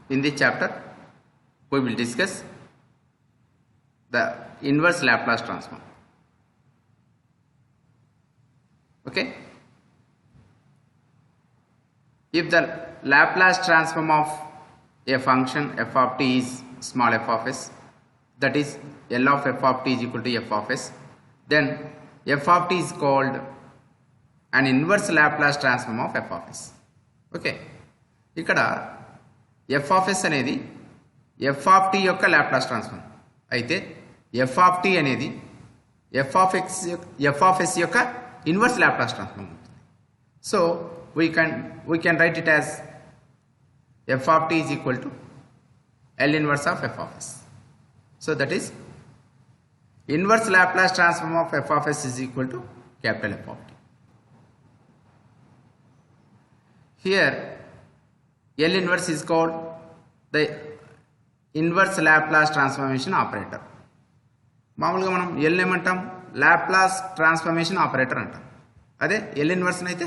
In this chapter, we will discuss the inverse Laplace transform. Okay? If the Laplace transform of a function f of t is small f of s, that is L of f of t is equal to f of s, then f of t is called an inverse Laplace transform of f of s. Okay, ఇక్కడ f of s అనేది f of t యొక్క Laplace transform అయితే f of t అనేది f of s యొక్క inverse Laplace transform ఉంటుంది. So we can write it as f of t is equal to L inverse of f of s. So that is inverse Laplace transform of f of s is equal to capital F of t. Here L inverse is called the inverse Laplace transformation operator. మామూలుగా మనం L ఏమంటాం, Laplace transformation operator అంటాం. అదే L inverse అయితే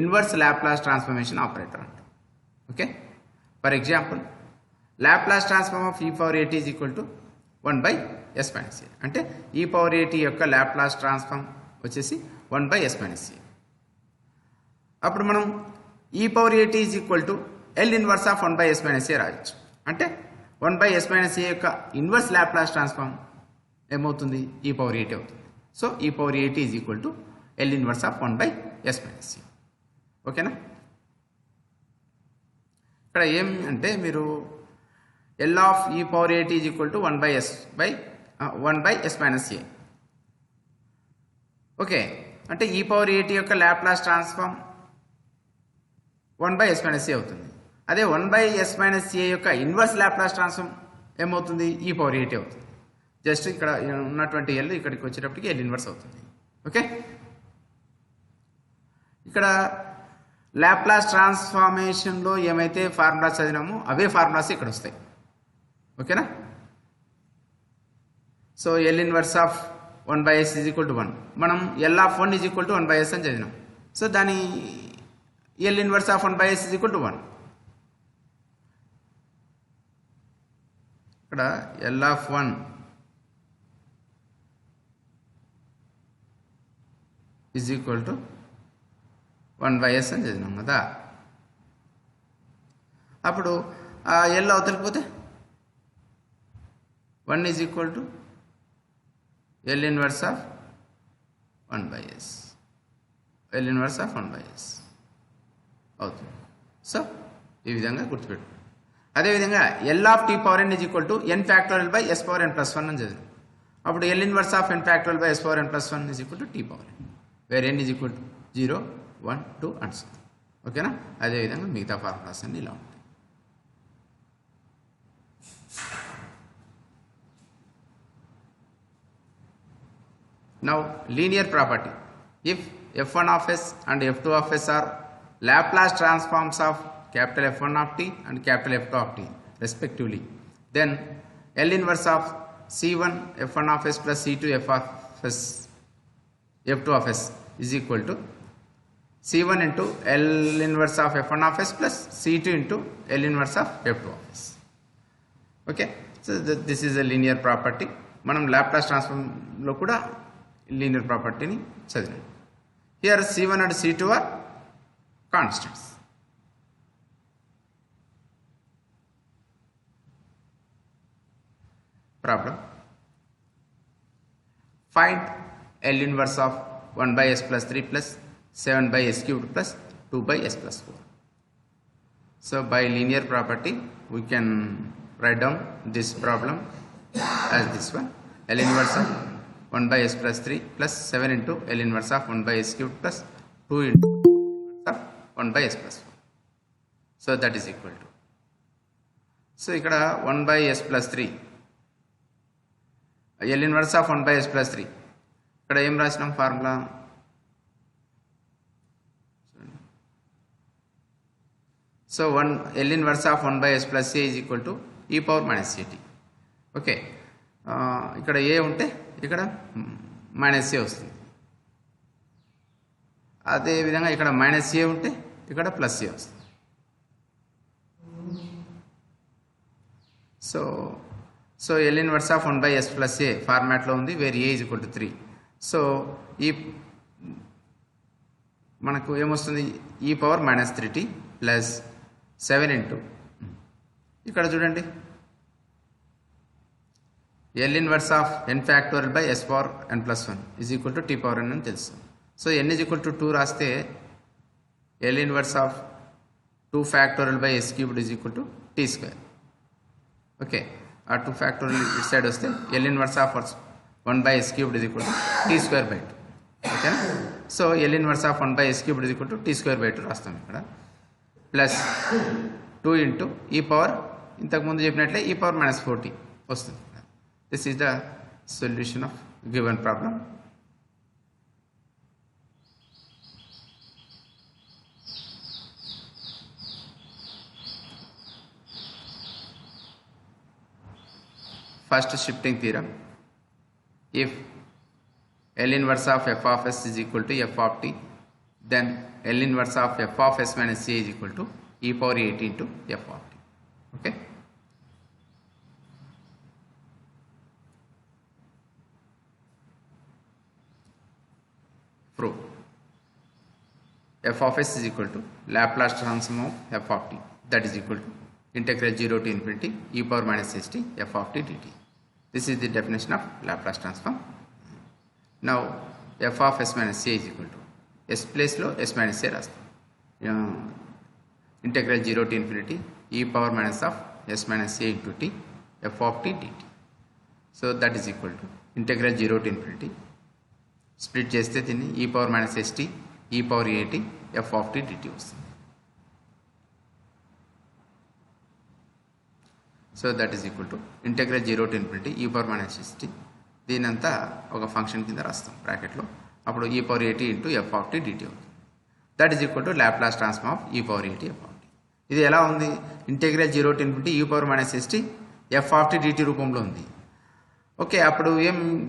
inverse Laplace transformation operator అంటాం. Okay, for example Laplace transform of e power at is equal to 1 by s minus a. అంటే e power at యొక్క Laplace transform వచ్చేసి 1 by s minus a. అప్పుడు మనం e power at is equal to L inverse of 1 by s minus a రాయొచ్చు. అంటే 1 by s minus a యొక్క inverse Laplace transform ఏమవుతుంది, e power at అవుతుంది. So e power at is equal to L inverse of 1 by s minus a. ఓకేనా? ఇక్కడ ఏం అంటే మీరు L of e power at is equal to 1 by s minus a. Okay, అంటే e power at యొక్క Laplace transform 1 by s minus a అవుతుంది. అదే 1 by s minus a యొక్క ఇన్వర్స్ లాప్లాస్ ట్రాన్స్ఫార్మ్ ఏమవుతుంది, e పవర్ at అవుతుంది. Just ఇక్కడ ఉన్నటువంటి L ఇక్కడికి వచ్చేటప్పటికి L ఇన్వర్స్ అవుతుంది. ఓకే, ఇక్కడ లాప్లాస్ ట్రాన్స్ఫార్మేషన్లో ఏమైతే ఫార్ములాస్ చదివినామో అవే ఫార్ములాస్ ఇక్కడ వస్తాయి. ఓకేనా? So L inverse of 1 by s is equal to 1. మనం L of 1 is equal to 1 by s అని చదివినాం. సో దాని L inverse of 1 by s is equal to 1. ఇక్కడ L of 1 is equal to 1 by s అని చదివినాం కదా. అప్పుడు ఆ L అవతలికి పోతే 1 is equal to L inverse of 1 by s. L inverse of 1 by s అవుతుంది. సో ఈ విధంగా గుర్తుపెట్టు. అదేవిధంగా L of t power n is equal to n factorial by s power n plus 1 అని చదివాం. అప్పుడు L inverse of n factorial by s power n plus 1 is equal to t power n, where n is equal to 0, 1, 2 and so. ఓకేనా? అదేవిధంగా మిగతా formulas అన్ని ఇలా ఉంటాయి. Now linear property. If f1 of s and f2 of s are Laplace transforms of capital F1 of t and capital F2 of t respectively, then L inverse of c1 f1 of s plus c2 f of s f2 of s is equal to c1 into L inverse of f1 of s plus c2 into L inverse of f2 of s. Okay, so this is a linear property. మనం Laplace ట్రాన్స్ఫార్మ్లో కూడా linear ప్రాపర్టీని చదివాం. Here c1 and c2 are constants. Problem, find L inverse of 1 by s plus 3 plus 7 by s cubed plus 2 by s plus 4. So by linear property we can write down this problem as this one. L inverse of 1 by s plus 3 plus 7 into L inverse of 1 by s cubed plus 2 into L inverse of 1 by s plus 4. So that is equal to, so ఇక్కడ 1 by s plus 3, L inverse of 1 by s plus 3, ఇక్కడ ఏం రాసినాం formula, so L inverse of 1 by s plus a is equal to e power minus at. Okay, ఇక్కడ ఏ ఉంటే ఇక్కడ minus ఏ వస్తుంది. అదేవిధంగా ఇక్కడ మైనస్ ఏ ఉంటే ఇక్కడ ప్లస్ ఏ వస్తుంది. So L inverse of 1 by s plus A ఫార్మాట్లో ఉంది, where A is equal to 3. So ఈ మనకు ఏమొస్తుంది, ఈ పవర్ -3t ప్లస్ 7 ఇంటూ ఇక్కడ చూడండి L inverse of n factorial by s power n plus 1 is equal to t power n అని తెలుసు. So n is equal to 2 రాస్తే L inverse of 2 factorial by s cubed is equal to t square. Okay, ఆ 2 factorial ఇటు side వస్తే L inverse of 1 by s cubed is equal to t square by 2. ఓకేనా? So L inverse of 1 by s cubed is equal to t square by 2 రాస్తాం ఇక్కడ. Plus 2 into ఈ power ఇంతకుముందు చెప్పినట్లే ఈ పవర్ -4t వస్తుంది. This is the solution of given problem. First shifting theorem. If L inverse of f of s is equal to f of t, then L inverse of f of s minus a is equal to e power 8 into f of t. Okay. Prove. F of s is equal to Laplace transform of f of t, that is equal to integral 0 to infinity e power minus st f of t dt. This is the definition of Laplace transform. Now f of s minus a is equal to s place lo s minus a rastam. Integral 0 to infinity e power minus of s minus a into t f of t dt. So that is equal to integral 0 to infinity split cheste దీన్ని e power minus st e power at f of t dt వస్తుంది. So that is equal to integral 0 to infinity e power minus st, దీనంతా ఒక function కింద రాస్తాం బ్రాకెట్లో, అప్పుడు e power at into f of t dt అవుతుంది. That is equal to Laplace transform of e power at f of t. ఇది ఎలా ఉంది, integral 0 to infinity e power minus st f of t dt రూపంలో ఉంది. Okay, అప్పుడు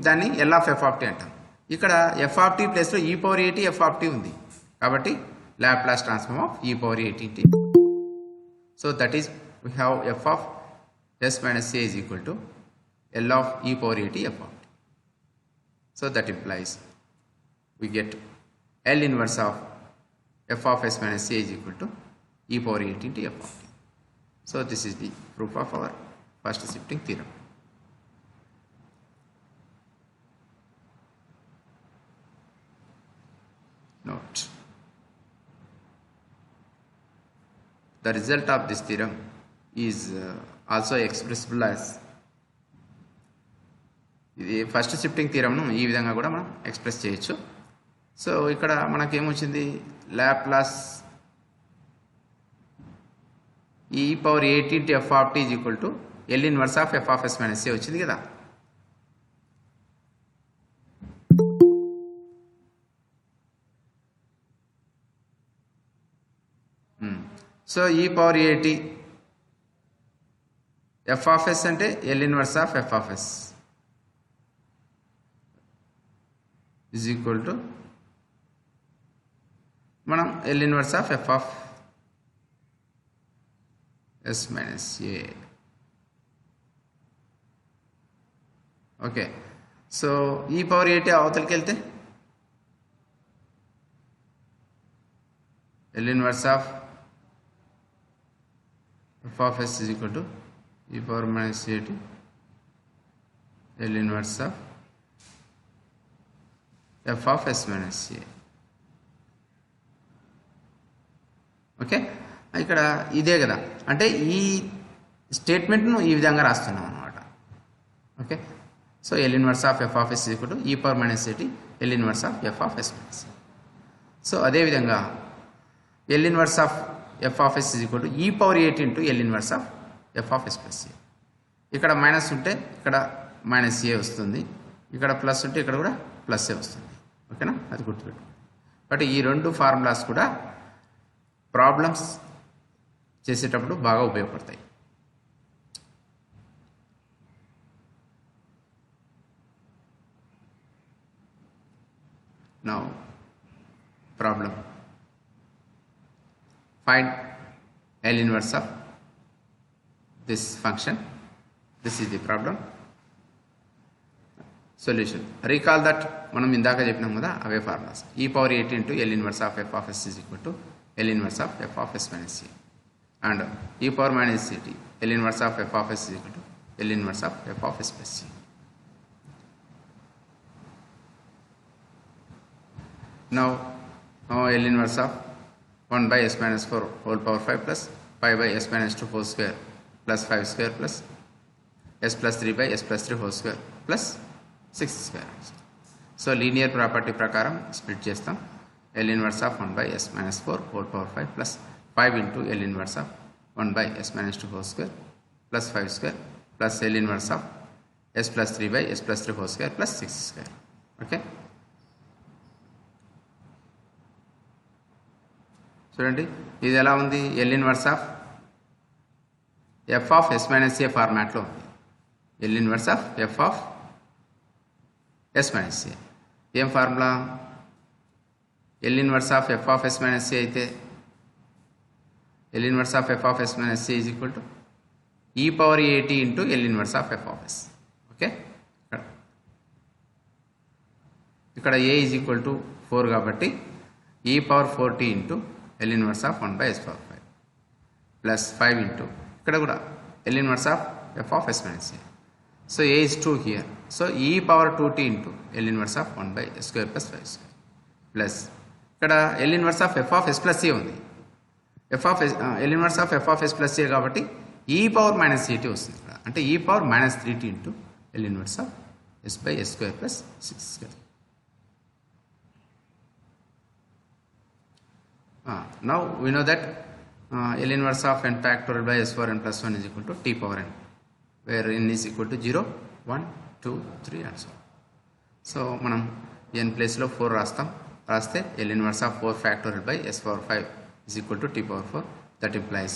దాన్ని L of f of t అంటాం. ఇక్కడ f of t ప్లేస్లో e power at f of t ఉంది కాబట్టి Laplace transform of e power at t. So that is we have f of s minus a is equal to L of e power at f of t. So that implies we get L inverse of f of s minus a is equal to e power at into f of t. So this is the proof of our first shifting theorem. Note, the result of this theorem is also expressible as, ఇది first shifting థియరమ్ను ఈ విధంగా కూడా మనం express చేయొచ్చు. So ఇక్కడ మనకి ఏమొచ్చింది, Laplace ఈ power 8 into f of t is equal to L inverse of f of s minus a వచ్చింది కదా. So e power 8 f of s అంటే L inverse of f of s is equal to మనం L inverse of f of s minus a. Okay, so e power 8 అవతలకి వెళ్తే L inverse of f of s is equal to e power minus a to L inverse of f of s minus a. Okay, ఇక్కడ ఇదే కదా, అంటే ఈ స్టేట్మెంట్ను ఈ విధంగా రాస్తున్నాం అన్నమాట. Okay, so L inverse of f of s is equal to e power minus a to L inverse of f of s minus a. So అదేవిధంగా L inverse of f of s is equal to e power 8 into L inverse of f of s plus a. ఇక్కడ minus ఉంటే ఇక్కడ minus ఏ వస్తుంది, ఇక్కడ plus ఉంటే ఇక్కడ కూడా plus A వస్తుంది. ఓకేనా, అది గుర్తుపెట్టుకోండి. బట్ ఈ రెండు ఫార్ములాస్ కూడా ప్రాబ్లమ్స్ చేసేటప్పుడు బాగా ఉపయోగపడతాయి. Now problem, find L inverse of this function this is the problem solution. Recall that మనం ఇందాక చెప్పినాం కదా అవే formulas. e power 8 into L inverse of F of S is equal to L inverse of F of S minus C and e power minus CT L inverse of F of S is equal to L inverse of F of S plus C. Now L inverse of 1 by s minus 4 whole power 5 plus 5 by s minus 2 whole square plus 5 square plus s plus 3 by s plus 3 whole square plus 6 square. So linear property ప్రకారం split చేస్తాం. L inverse of 1 by s minus 4 whole power 5 plus 5 into L inverse of 1 by s minus 2 whole square plus 5 square plus L inverse of s plus 3 by s plus 3 whole square plus 6 square. Okay. చూడండి ఇది ఎలా ఉంది, L inverse of F of S minus A ఫార్మాట్లో ఉంది. L inverse of F of S minus A ఏం formula, L inverse of F of S minus A అయితే L inverse of F of S minus A is equal to e power AT into L inverse of F of S. Okay, ఇక్కడ A is equal to 4 కాబట్టి ఈ power 4t into L inverse of 1 by s power 5 plus 5 into ఇక్కడ కూడా L inverse of f of s minus a. So a is 2 here. So e power 2t into L inverse of 1 by s square plus 5 square plus ఇక్కడ L inverse of f of s plus a ఉంది. f of s L inverse of f of s plus a కాబట్టి e power minus 3t వస్తుంది ఇక్కడ. అంటే e power minus 3t into L inverse of s by s square plus 6 square. Now we know that L inverse of n factorial by s power n plus 1 is equal to t power n, where n is equal to 0, 1, 2, 3 and so on. So మనం n place లో 4 రాస్తే L inverse of 4 factorial by s power 5 is equal to t power 4. That implies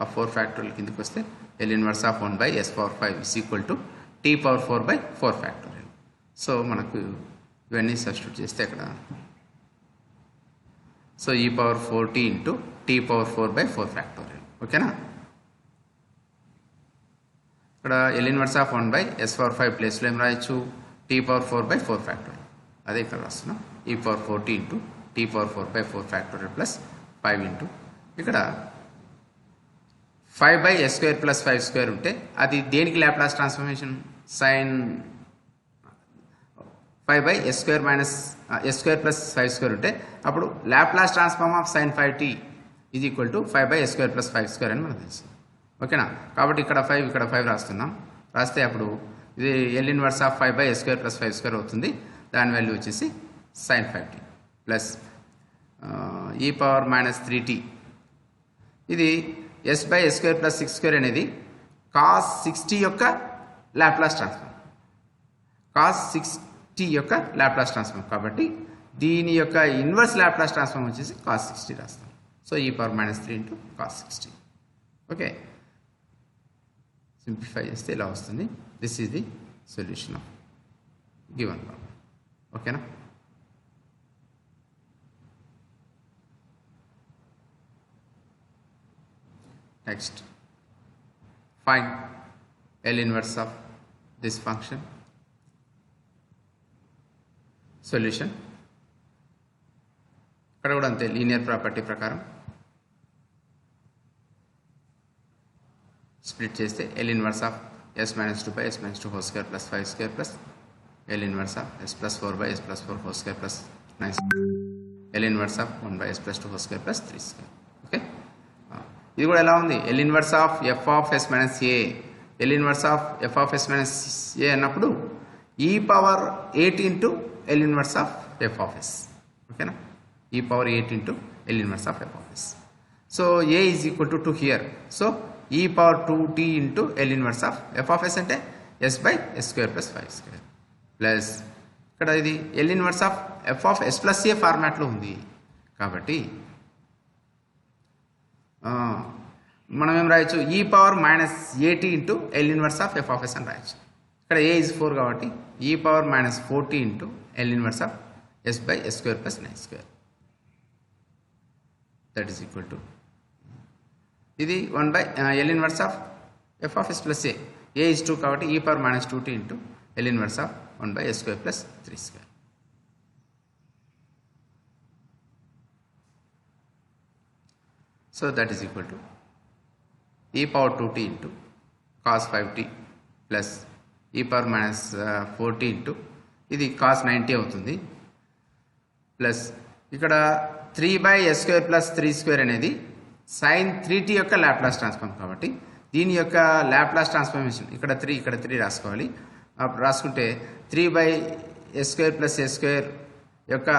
ఆ 4 factorial కిందకి వస్తే L inverse of 1 by s power 5 is equal to t power 4 by 4 factorial. So మనకు ఇవన్నీ substitute చేస్తే ఇక్కడ so e power 4t into t power 4 by 4 factorial. ఓకేనా, ఇక్కడ L inverse of 1 by s power 5 ప్లేస్లో ఏం రాయొచ్చు, టీ పవర్ 4 by 4 ఫ్యాక్టోరియల్. అదే ఇక్కడ రాస్తున్నాం, ఈ power 4t into t power 4 by 4 factorial plus 5 into ఇక్కడ 5 by s square plus 5 square ఉంటే అది దేనికి Laplace transformation, sine 5 by s square minus s square plus 5 square ఉంటే అప్పుడు Laplace transform of sine 5t is equal to 5 by s square plus 5 square అని మనకు తెలుసు. ఓకేనా, కాబట్టి ఇక్కడ 5 ఇక్కడ 5 రాస్తున్నాం. రాస్తే అప్పుడు ఇది L inverse of 5 by s square plus 5 square అవుతుంది. దాని వాల్యూ వచ్చేసి సైన్ 5t ప్లస్ ఈ పవర్ మైనస్ 3t. ఇది s by s square plus 6 square అనేది కాస్ 6t యొక్క లాప్లాస్ ట్రాన్స్ఫార్మ్, కాస్ 6t యొక్క లాప్లాస్ ట్రాన్స్ఫార్మ్. కాబట్టి దీని యొక్క ఇన్వర్స్ లాప్లాస్ ట్రాన్స్ఫార్మ్ వచ్చేసి కాస్ 60 రాస్తాం. So e power minus 3 into cos 60. Okay, simplify చేస్తే ఇలా వస్తుంది. This is the solution of given problem. ఓకేనా, next find L inverse of this function. Solution ఇక్కడ కూడా అంతే, లీనియర్ ప్రాపర్టీ ప్రకారం స్ప్లిట్ చేస్తే L inverse of S minus 2 by s minus 2 whole square plus 5 square plus L inverse of s plus 4 by s plus 4 whole square plus 9 square, L inverse of 1 by s plus 2 whole square plus 3 square. Okay, ఇది కూడా ఎలా ఉంది, L inverse of F of S minus A, L inverse of F of S minus A అన్నప్పుడు e power 8 into L inverse of F of S. ఓకేనా, e power 8 into L inverse of F of S. So A is equal to 2 here. So e power 2t into L inverse of F of S అంటే s by s square plus 5 square plus ఇక్కడ ఇది L inverse of F of S plus A ఫార్మాట్లో ఉంది. కాబట్టి మనం ఏం రాయొచ్చు, E power minus 8 into L inverse of F of S అని రాయొచ్చు. ఇక్కడ ఏ ఈజ్ 4 కాబట్టి ఈ power minus 4t into L inverse of s by s square plus 9 square, that is equal to ఇది 1 by L inverse of F of S plus A. A is 2 కాబట్టి e power minus 2t into L inverse of 1 by s square plus 3 square. So that is equal to e power 2t into cos 5t plus e power minus 4t into ఇది cos 90 అవుతుంది plus ఇక్కడ 3 by s square plus 3 square అనేది sign 3t యొక్క Laplace transform కాబట్టి దీని యొక్క Laplace transformation ఇక్కడ 3 రాసుకోవాలి. రాసుకుంటే 3 by s square plus s square యొక్క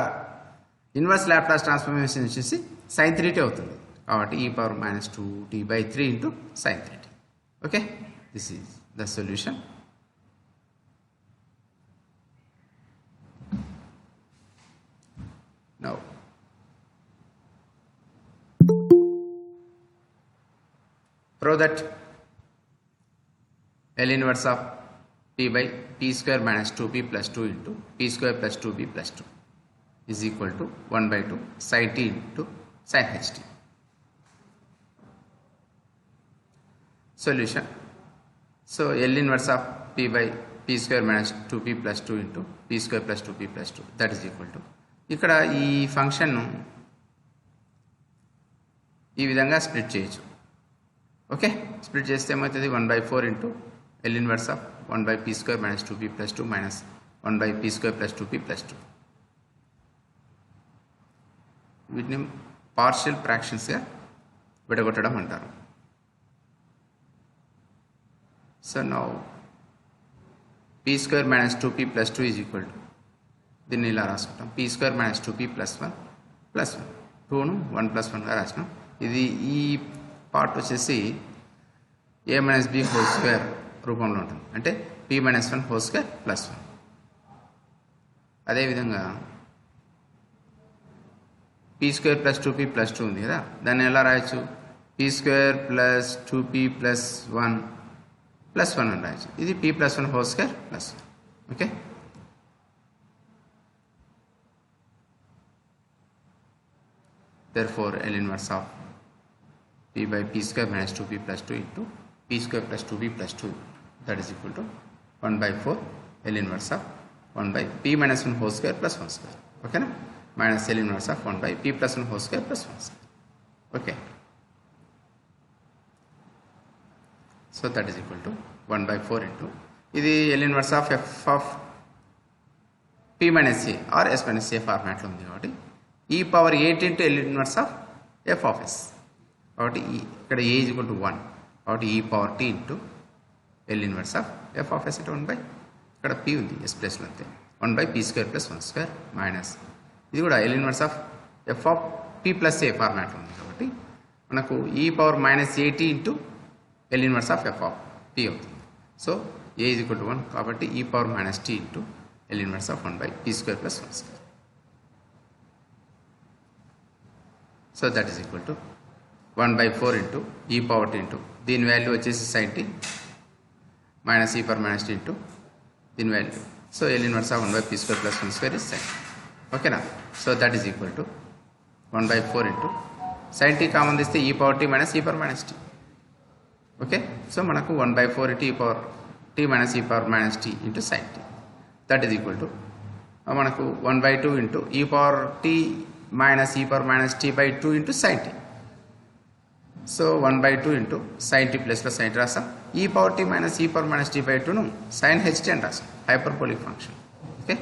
ఇన్వర్స్ లాప్లాస్ ట్రాన్స్ఫర్మేషన్ వచ్చేసి సైన్ 3t అవుతుంది కాబట్టి e power minus 2t by 3 into sine 3t. Okay, this is the solution. Now prove that L inverse of p by p square minus 2p plus 2 into p square plus 2b plus 2 is equal to 1 by 2 sin t into sin ht. Solution. So L inverse of p by p square minus 2p plus 2 into p square plus 2p plus 2 that is equal to ఇక్కడ ఈ function ఈ విధంగా split చేయొచ్చు. Okay, split చేస్తే ఏమవుతుంది 1/4 into L inverse of 1 by P square minus 2p plus 2 minus 1 by P square plus 2p plus 2. వీటిని partial ఫ్రాక్షన్స్గా విడగొట్టడం అంటారు. So now p square minus 2p plus 2 is equal to దీన్ని ఇలా రాసుకుంటాం p square minus 2p plus 1 plus 1 2ను 1 plus 1గా రాసినాం. ఇది ఈ పార్ట్ వచ్చేసి a minus b whole square రూపంలో ఉంటుంది, అంటే p minus 1 whole square plus 1. అదేవిధంగా p square plus 2p plus 2 ఉంది కదా, దాన్ని ఎలా రాయొచ్చు p square plus 2p plus 1 plus 1 అని రాయొచ్చు. ఇది p plus 1 whole square plus 1. Okay, therefore L inverse of p by p square minus 2p plus 2 into p square plus 2p plus 2 that is equal to 1/4 L inverse of 1 by p minus 1 whole square plus 1 square. Okay na, minus L inverse of 1 by p plus 1 whole square plus 1 square. Okay, so that is equal to 1/4 into ఇది L inverse of f of p minus a or s minus a ఫార్మాట్లో ఉంది కాబట్టి e power 8 into L inverse of f of s కాబట్టి ఇక్కడ a is equal to 1 కాబట్టి e power t into L inverse of f of s అంటే 1 by ఇక్కడ p ఉంది s ప్లేస్లో అంతే 1 by p square plus 1 square minus ఇది కూడా L inverse of f of p plus a ఫార్మాట్లో ఉంది కాబట్టి మనకు e power minus 80 into L inverse of f of p అవుతుంది. So a is equal to 1 కాబట్టి e power minus t into L inverse of 1 by p square plus 1 square. So that is equal to 1/4 into ఈ power T into దీని value వచ్చేసి sin t minus ఈ power minus tea into దీని value. So L inverse of 1 by p square plus 1 square is sin. ఓకేనా, so that is equal to 1/4 into sin t common తీస్తే e power tea minus ఈ power minus t. Okay, so మనకు 1/4 into ఈ power tea minus ఈ power minus tea into sin t that is equal to మనకు 1/2 into ఈ power tea minus ఈ power minus T by 2 into sin t. So 1/2 into sin t ప్లస్లో sin t రాస్తాం. E power tea minus ఈ power minus T by 2ను sin ht అని రాస్తాం, hyperbolic function. Okay,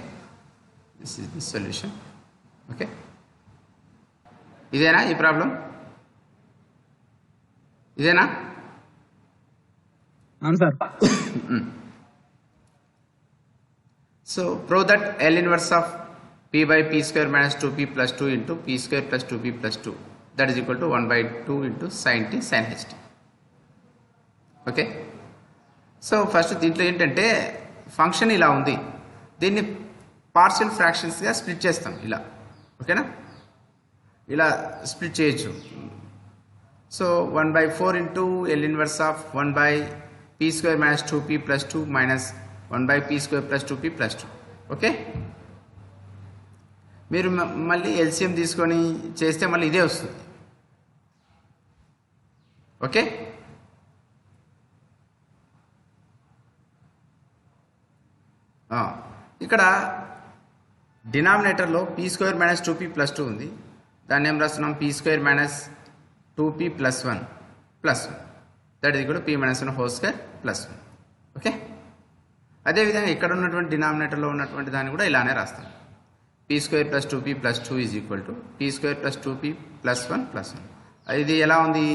this is the solution. Okay, ఇదేనా ఈ problem? ఇదేనా? అవును sir. So prove that L inverse of p by p square minus 2p plus 2 into p square plus 2p plus 2 that is equal to 1/2 into sin t sin ht. Okay, so first దీంట్లో ఏంటంటే function ఇలా ఉంది, దీన్ని partial ఫ్రాక్షన్స్గా split చేస్తాం ఇలా. ఓకేనా, ఇలా split చేయొచ్చు. So 1/4 into L inverse of 1 by p square minus 2p plus 2 minus 1 by p square plus 2p plus 2. Okay, మీరు మళ్ళీ ఎల్సిఎం తీసుకొని చేస్తే మళ్ళీ ఇదే వస్తుంది. ఓకే, ఇక్కడ డినామినేటర్లో P square minus 2p plus 2 ఉంది. దాన్ని ఏం రాస్తున్నాం? P square minus 2p plus 1 plus 1 that is equal to P minus 1 whole square plus 1. Okay, అదేవిధంగా ఇక్కడ ఉన్నటువంటి డినామినేటర్లో ఉన్నటువంటి దాన్ని కూడా ఇలానే రాస్తాం. P square plus 2p plus 2 is equal to P square plus 2p plus 1 plus 1. ఇది ఎలా ఉంది?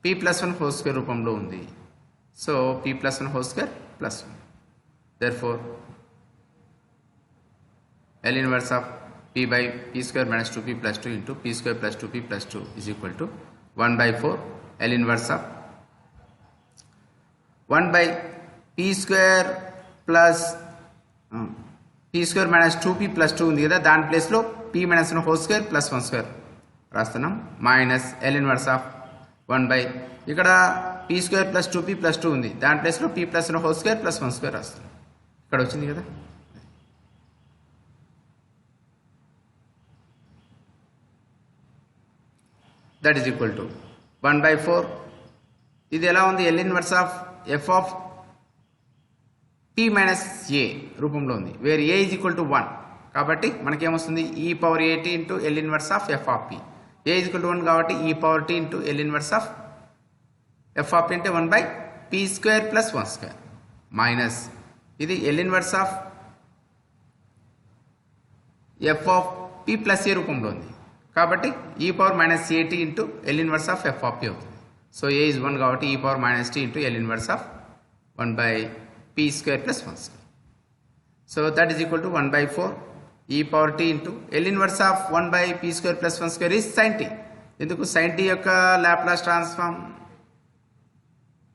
p ప్లస్ 1 హోల్ స్క్వేర్ రూపంలో ఉంది. So p plus 1 whole square plus 1. therefore L inverse of p by p square minus 2p plus 2 into p square plus 2p plus 2 is equal to 1 by 4 L inverse of 1 by p square plus p square minus 2p plus 2 ఉంది కదా, దాని ప్లేస్లో p minus 1 whole square plus 1 square రాస్తున్నాం. Minus L inverse of 1 by ఇక్కడ p square plus 2p plus 2 ఉంది, దాని ప్లేస్లో p plus 1 whole square plus 1 square రాస్తున్నాం. ఇక్కడ వచ్చింది కదా. That is equal to 1 by 4. ఇది ఎలా ఉంది? L inverse of F of p minus A రూపంలో ఉంది, where A is equal to 1. కాబట్టి మనకేమొస్తుంది? E power AT into L inverse of F of P. A is equal to 1 కాబట్టి ఈ power T into L inverse of F of P అంటే 1 by P square plus 1 square minus ఇది L inverse of F of P plus A రూపంలో ఉంది కాబట్టి ఈ power minus AT into L inverse of F of P అవుతుంది. So A is 1 కాబట్టి ఈ power minus tea into L inverse of 1 by P square plus 1 square. So that is equal to 1 by 4 E power T into L inverse of 1 by P square plus 1 square is sine T. ఎందుకు? Sine T యొక్క Laplace transform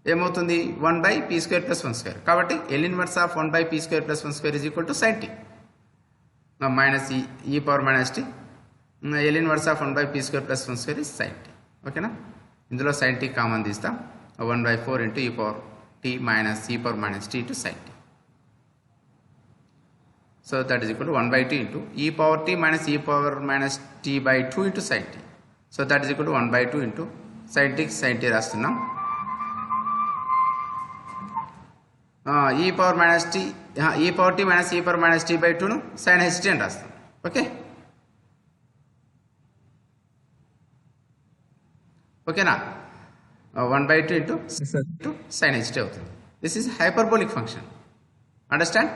ఏమవుతుంది? 1 by P square plus 1 square. కాబట్టి L inverse of 1 by P square plus 1 square is equal to sine T minus ఈ power minus T L inverse of 1 by P square plus 1 square is sine T. ఓకేనా? ఇందులో sine T common తీస్తాం. 1 by 4 into ఈ power tea minus ఈ power minus tea into sine T. So that is equal to 1 by t into ఈ power tea minus ఈ power minus T by 2 into sine T. So that is equal to 1 by 2 into sine T రాస్తున్నాం. ఈ power minus T E power tea minus ఈ power minus T by 2ను sine H T అని రాస్తాం. Okay, ఓకేనా? 1 by 2 into sine H T అవుతుంది. This is hyperbolic function. Understand?